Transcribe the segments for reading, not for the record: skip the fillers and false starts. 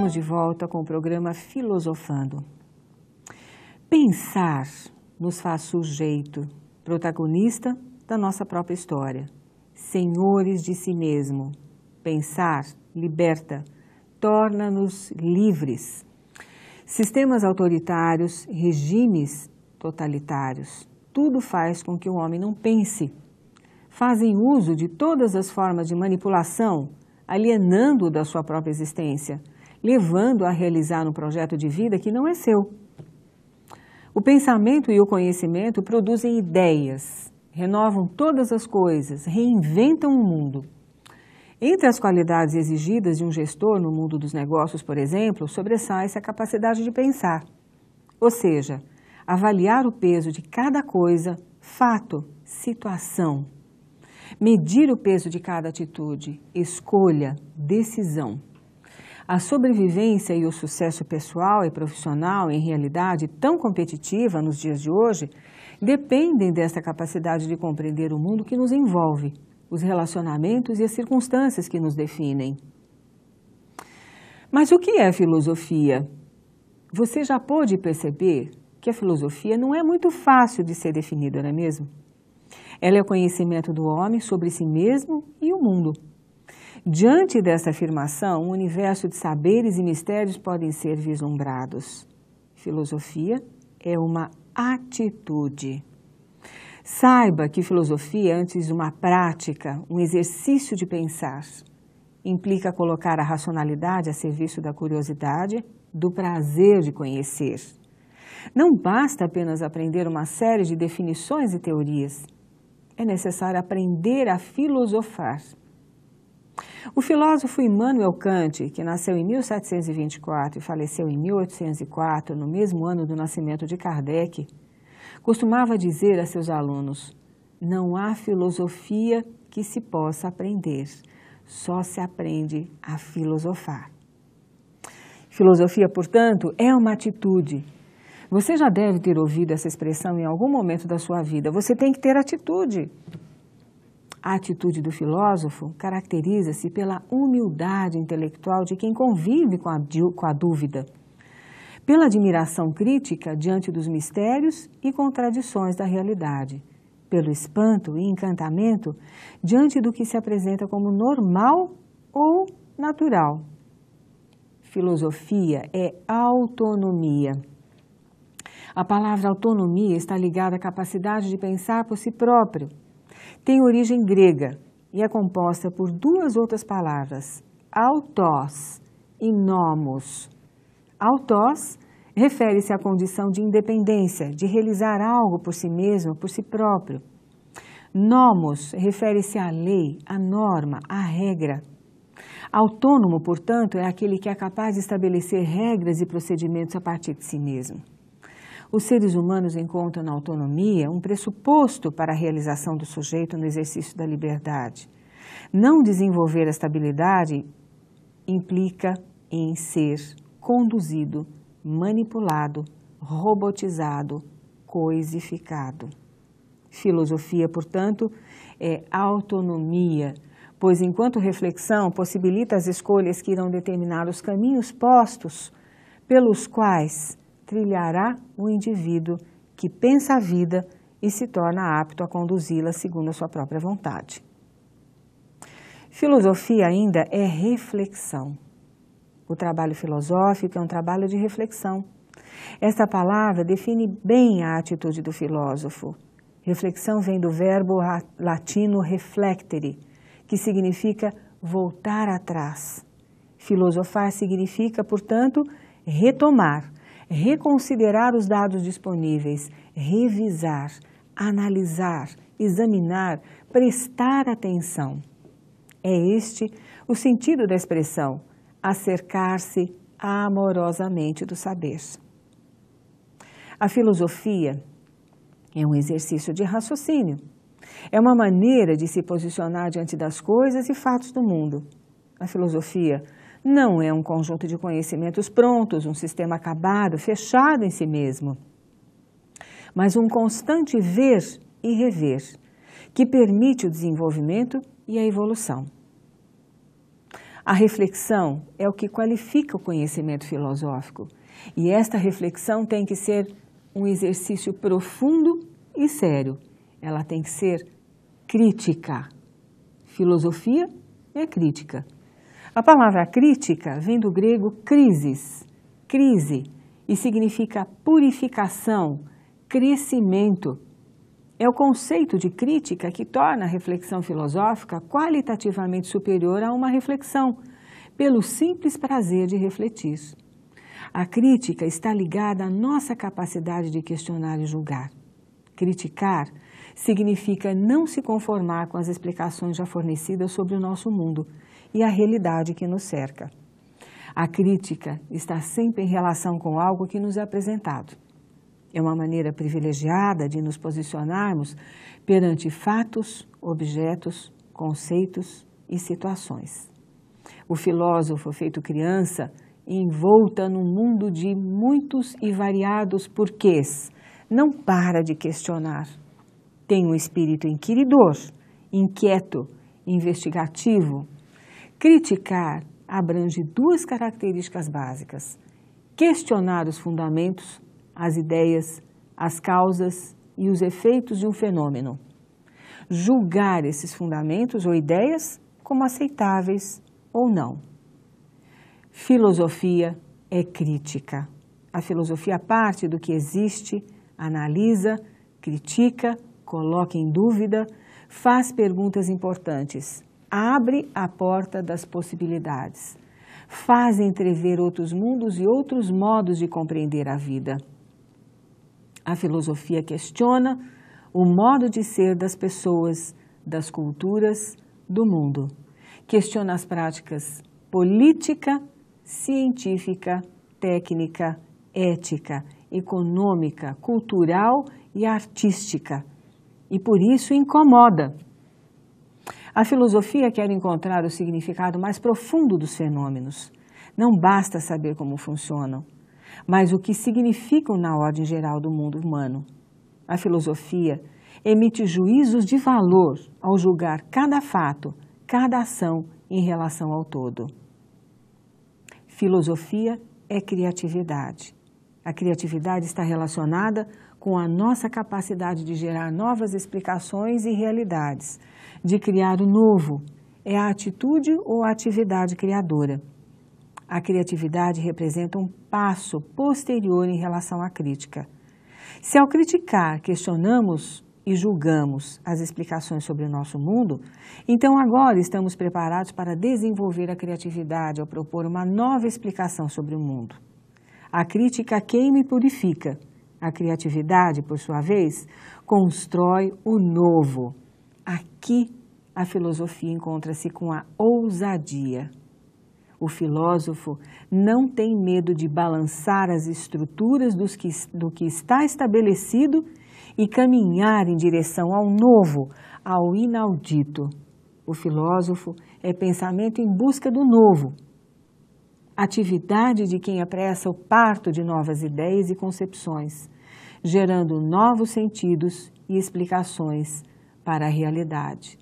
Estamos de volta com o programa Filosofando. Pensar nos faz sujeito, protagonista da nossa própria história, senhores de si mesmo. Pensar liberta, torna-nos livres. Sistemas autoritários, regimes totalitários, tudo faz com que o homem não pense. Fazem uso de todas as formas de manipulação, alienando-o da sua própria existência, levando-o a realizar um projeto de vida que não é seu. O pensamento e o conhecimento produzem ideias, renovam todas as coisas, reinventam o mundo. Entre as qualidades exigidas de um gestor no mundo dos negócios, por exemplo, sobressai-se a capacidade de pensar, ou seja, avaliar o peso de cada coisa, fato, situação. Medir o peso de cada atitude, escolha, decisão. A sobrevivência e o sucesso pessoal e profissional, em realidade tão competitiva nos dias de hoje, dependem dessa capacidade de compreender o mundo que nos envolve, os relacionamentos e as circunstâncias que nos definem. Mas o que é filosofia? Você já pôde perceber que a filosofia não é muito fácil de ser definida, não é mesmo? Ela é o conhecimento do homem sobre si mesmo e o mundo. Diante dessa afirmação, um universo de saberes e mistérios podem ser vislumbrados. Filosofia é uma atitude. Saiba que filosofia é antes uma prática, um exercício de pensar. Implica colocar a racionalidade a serviço da curiosidade, do prazer de conhecer. Não basta apenas aprender uma série de definições e teorias. É necessário aprender a filosofar. O filósofo Immanuel Kant, que nasceu em 1724 e faleceu em 1804, no mesmo ano do nascimento de Kardec, costumava dizer a seus alunos: não há filosofia que se possa aprender, só se aprende a filosofar. Filosofia, portanto, é uma atitude. Você já deve ter ouvido essa expressão em algum momento da sua vida. Você tem que ter atitude. A atitude do filósofo caracteriza-se pela humildade intelectual de quem convive com a dúvida, pela admiração crítica diante dos mistérios e contradições da realidade, pelo espanto e encantamento diante do que se apresenta como normal ou natural. Filosofia é autonomia. A palavra autonomia está ligada à capacidade de pensar por si próprio. Tem origem grega e é composta por duas outras palavras, autós e nomos. Autós refere-se à condição de independência, de realizar algo por si mesmo, por si próprio. Nomos refere-se à lei, à norma, à regra. Autônomo, portanto, é aquele que é capaz de estabelecer regras e procedimentos a partir de si mesmo. Os seres humanos encontram na autonomia um pressuposto para a realização do sujeito no exercício da liberdade. Não desenvolver a estabilidade implica em ser conduzido, manipulado, robotizado, coisificado. Filosofia, portanto, é autonomia, pois enquanto reflexão possibilita as escolhas que irão determinar os caminhos postos pelos quais trilhará o indivíduo que pensa a vida e se torna apto a conduzi-la segundo a sua própria vontade. Filosofia ainda é reflexão. O trabalho filosófico é um trabalho de reflexão. Esta palavra define bem a atitude do filósofo. Reflexão vem do verbo latino reflectere, que significa voltar atrás. Filosofar significa, portanto, retomar, reconsiderar os dados disponíveis, revisar, analisar, examinar, prestar atenção. É este o sentido da expressão, acercar-se amorosamente do saber. A filosofia é um exercício de raciocínio. É uma maneira de se posicionar diante das coisas e fatos do mundo. A filosofia não é um conjunto de conhecimentos prontos, um sistema acabado, fechado em si mesmo, mas um constante ver e rever, que permite o desenvolvimento e a evolução. A reflexão é o que qualifica o conhecimento filosófico. E esta reflexão tem que ser um exercício profundo e sério. Ela tem que ser crítica. Filosofia é crítica. A palavra crítica vem do grego crisis, crise, e significa purificação, crescimento. É o conceito de crítica que torna a reflexão filosófica qualitativamente superior a uma reflexão, pelo simples prazer de refletir. A crítica está ligada à nossa capacidade de questionar e julgar. Criticar significa não se conformar com as explicações já fornecidas sobre o nosso mundo e a realidade que nos cerca. A crítica está sempre em relação com algo que nos é apresentado. É uma maneira privilegiada de nos posicionarmos perante fatos, objetos, conceitos e situações. O filósofo, feito criança, envolta num mundo de muitos e variados porquês, não para de questionar. Tem um espírito inquiridor, inquieto, investigativo. Criticar abrange duas características básicas: questionar os fundamentos, as ideias, as causas e os efeitos de um fenômeno. Julgar esses fundamentos ou ideias como aceitáveis ou não. Filosofia é crítica. A filosofia parte do que existe, analisa, critica, coloca em dúvida, faz perguntas importantes, abre a porta das possibilidades, faz entrever outros mundos e outros modos de compreender a vida. A filosofia questiona o modo de ser das pessoas, das culturas, do mundo. Questiona as práticas política, científica, técnica, ética, econômica, cultural e artística. E por isso incomoda. A filosofia quer encontrar o significado mais profundo dos fenômenos. Não basta saber como funcionam, mas o que significam na ordem geral do mundo humano. A filosofia emite juízos de valor ao julgar cada fato, cada ação em relação ao todo. Filosofia é criatividade. A criatividade está relacionada com a nossa capacidade de gerar novas explicações e realidades, de criar o novo. É a atitude ou a atividade criadora. A criatividade representa um passo posterior em relação à crítica. Se ao criticar questionamos e julgamos as explicações sobre o nosso mundo, então agora estamos preparados para desenvolver a criatividade ao propor uma nova explicação sobre o mundo. A crítica queima e purifica. A criatividade, por sua vez, constrói o novo. Aqui, a filosofia encontra-se com a ousadia. O filósofo não tem medo de balançar as estruturas do que está estabelecido e caminhar em direção ao novo, ao inaudito. O filósofo é pensamento em busca do novo. Atividade de quem apressa o parto de novas ideias e concepções, gerando novos sentidos e explicações para a realidade.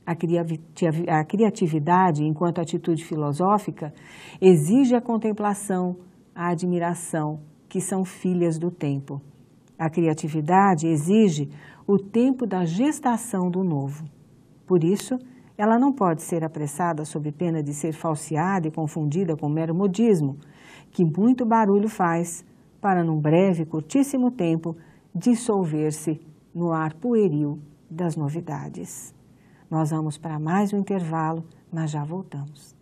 A criatividade, enquanto atitude filosófica, exige a contemplação, a admiração, que são filhas do tempo. A criatividade exige o tempo da gestação do novo. Por isso, ela não pode ser apressada sob pena de ser falseada e confundida com mero modismo, que muito barulho faz para, num breve, curtíssimo tempo, dissolver-se no ar pueril das novidades. Nós vamos para mais um intervalo, mas já voltamos.